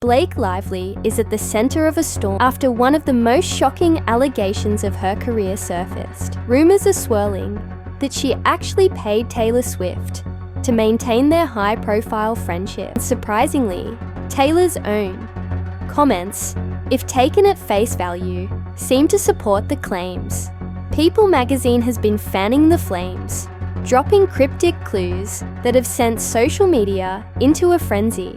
Blake Lively is at the center of a storm after one of the most shocking allegations of her career surfaced. Rumors are swirling that she actually paid Taylor Swift to maintain their high-profile friendship. Surprisingly, Taylor's own comments, if taken at face value, seem to support the claims. People magazine has been fanning the flames, dropping cryptic clues that have sent social media into a frenzy.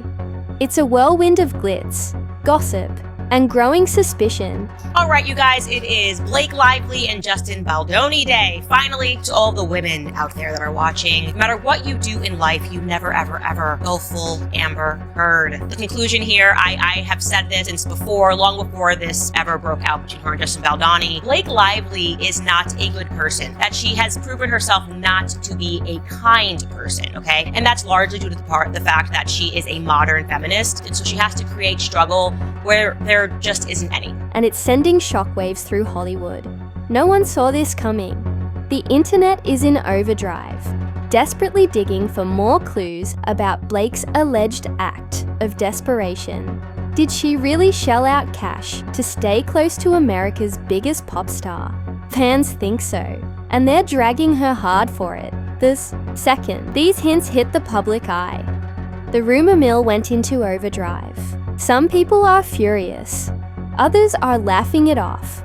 It's a whirlwind of glitz, gossip, and growing suspicion. All right, you guys, it is Blake Lively and Justin Baldoni Day. Finally, to all the women out there that are watching, no matter what you do in life, you never, ever, ever go full Amber Heard. The conclusion here, I have said this since before, long before this ever broke out between her and Justin Baldoni. Blake Lively is not a good person, that she has proven herself not to be a kind person, okay? And that's largely due to the fact that she is a modern feminist, and so she has to create struggle where there just isn't any. And it's sending shockwaves through Hollywood. No one saw this coming. The internet is in overdrive, desperately digging for more clues about Blake's alleged act of desperation. Did she really shell out cash to stay close to America's biggest pop star? Fans think so, and they're dragging her hard for it. Second, these hints hit the public eye. The rumor mill went into overdrive. Some people are furious, others are laughing it off,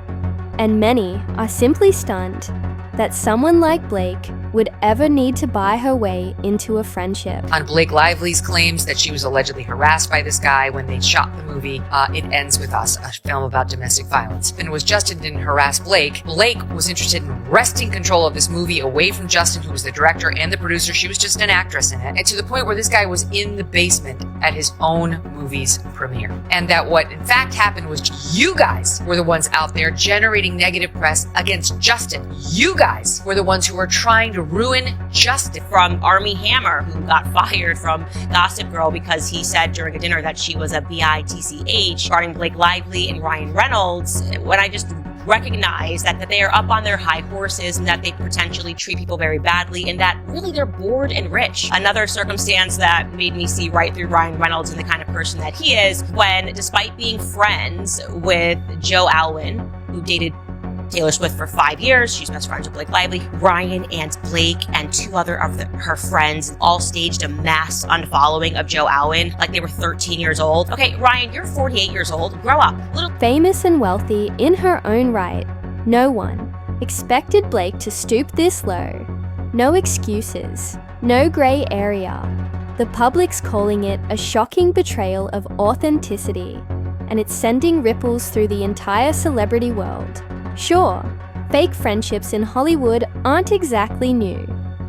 and many are simply stunned that someone like Blake would ever need to buy her way into a friendship. On Blake Lively's claims that she was allegedly harassed by this guy when they shot the movie, It Ends With Us, a film about domestic violence. And it was Justin didn't harass Blake. Blake was interested in wresting control of this movie away from Justin, who was the director and the producer. She was just an actress in it. And to the point where this guy was in the basement at his own movie's premiere. And that what in fact happened was you guys were the ones out there generating negative press against Justin. You guys were the ones who were trying to ruin Justin. From Armie Hammer, who got fired from Gossip Girl because he said during a dinner that she was a bitch, regarding Blake Lively and Ryan Reynolds, when I just recognize that they are up on their high horses and that they potentially treat people very badly and that really they're bored and rich. Another circumstance that made me see right through Ryan Reynolds and the kind of person that he is when, despite being friends with Joe Alwyn, who dated Taylor Swift for 5 years, she's best friends with Blake Lively, Ryan and Blake and two other of her friends all staged a mass unfollowing of Joe Alwyn like they were 13 years old. Okay, Ryan, you're 48 years old. Grow up. Famous and wealthy in her own right, no one expected Blake to stoop this low. No excuses, no grey area. The public's calling it a shocking betrayal of authenticity, and it's sending ripples through the entire celebrity world. Sure, fake friendships in Hollywood aren't exactly new,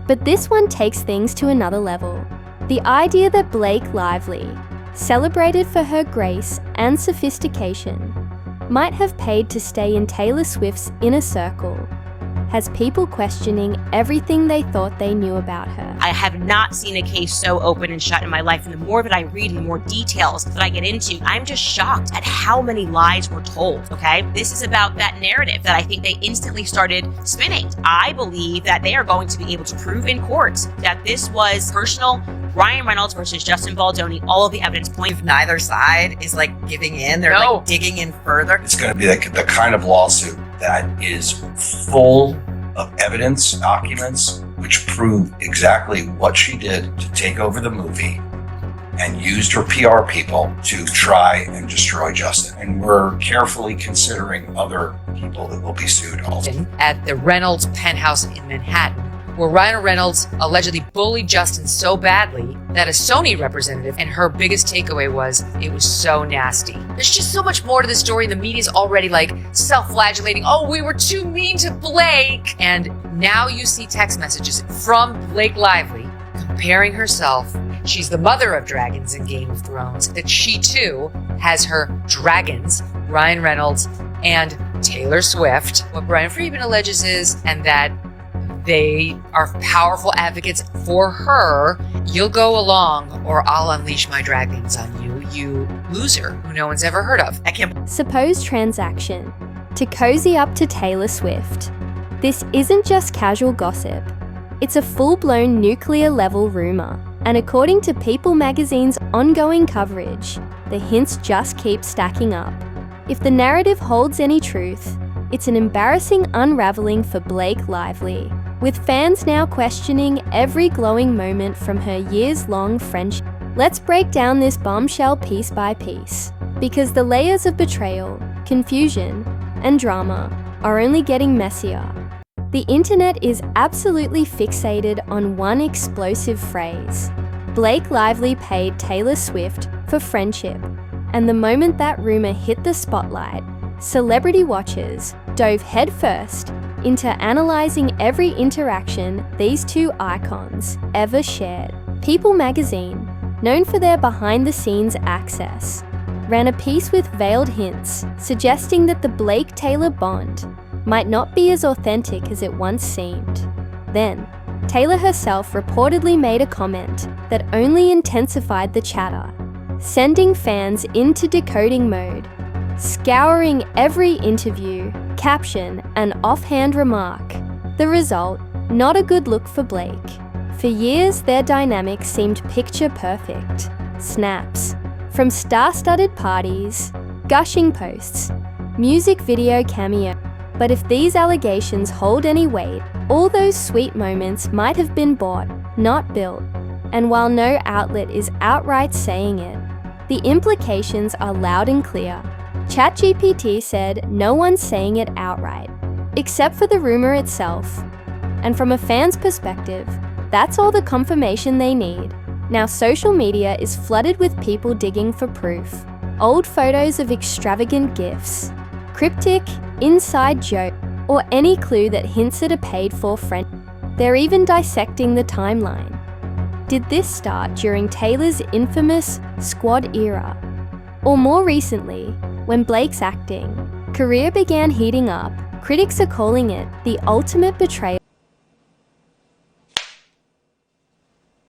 but this one takes things to another level. The idea that Blake Lively, celebrated for her grace and sophistication, might have paid to stay in Taylor Swift's inner circle has people questioning everything they thought they knew about her. I have not seen a case so open and shut in my life, and the more that I read and the more details that I get into, I'm just shocked at how many lies were told, okay? This is about that narrative that I think they instantly started spinning. I believe that they are going to be able to prove in court that this was personal Ryan Reynolds versus Justin Baldoni. All of the evidence points. If neither side is like giving in, they're like digging in further. It's going to be like the kind of lawsuit that is full of evidence, documents, which prove exactly what she did to take over the movie and used her PR people to try and destroy Justin. And we're carefully considering other people that will be sued also. At the Reynolds penthouse in Manhattan, where Ryan Reynolds allegedly bullied Justin so badly that a Sony representative, and her biggest takeaway was, it was so nasty. There's just so much more to the story. The media's already like self-flagellating. Oh, we were too mean to Blake. And now you see text messages from Blake Lively comparing herself. She's the mother of dragons in Game of Thrones, that she too has her dragons, Ryan Reynolds and Taylor Swift. What Brian Friedman alleges is, and that they are powerful advocates for her. You'll go along or I'll unleash my dragons on you, you loser who no one's ever heard of. Supposed transaction to cozy up to Taylor Swift. This isn't just casual gossip. It's a full-blown nuclear-level rumor. And according to People magazine's ongoing coverage, the hints just keep stacking up. If the narrative holds any truth, it's an embarrassing unraveling for Blake Lively, with fans now questioning every glowing moment from her years-long friendship. Let's break down this bombshell piece by piece, because the layers of betrayal, confusion, and drama are only getting messier. The internet is absolutely fixated on one explosive phrase. Blake Lively paid Taylor Swift for friendship, and the moment that rumor hit the spotlight, celebrity watchers dove headfirst into analyzing every interaction these two icons ever shared. People magazine, known for their behind-the-scenes access, ran a piece with veiled hints suggesting that the Blake-Taylor bond might not be as authentic as it once seemed. Then, Taylor herself reportedly made a comment that only intensified the chatter, sending fans into decoding mode, scouring every interview, caption, and offhand remark. The result, not a good look for Blake. For years, their dynamic seemed picture perfect. Snaps from star-studded parties, gushing posts, music video cameo. But if these allegations hold any weight, all those sweet moments might have been bought, not built. And while no outlet is outright saying it, the implications are loud and clear. ChatGPT said no one's saying it outright, except for the rumor itself. And from a fan's perspective, that's all the confirmation they need. Now social media is flooded with people digging for proof. Old photos of extravagant gifts, cryptic, inside joke, or any clue that hints at a paid-for friend. They're even dissecting the timeline. Did this start during Taylor's infamous squad era? Or more recently, when Blake's acting career began heating up, critics are calling it the ultimate betrayal.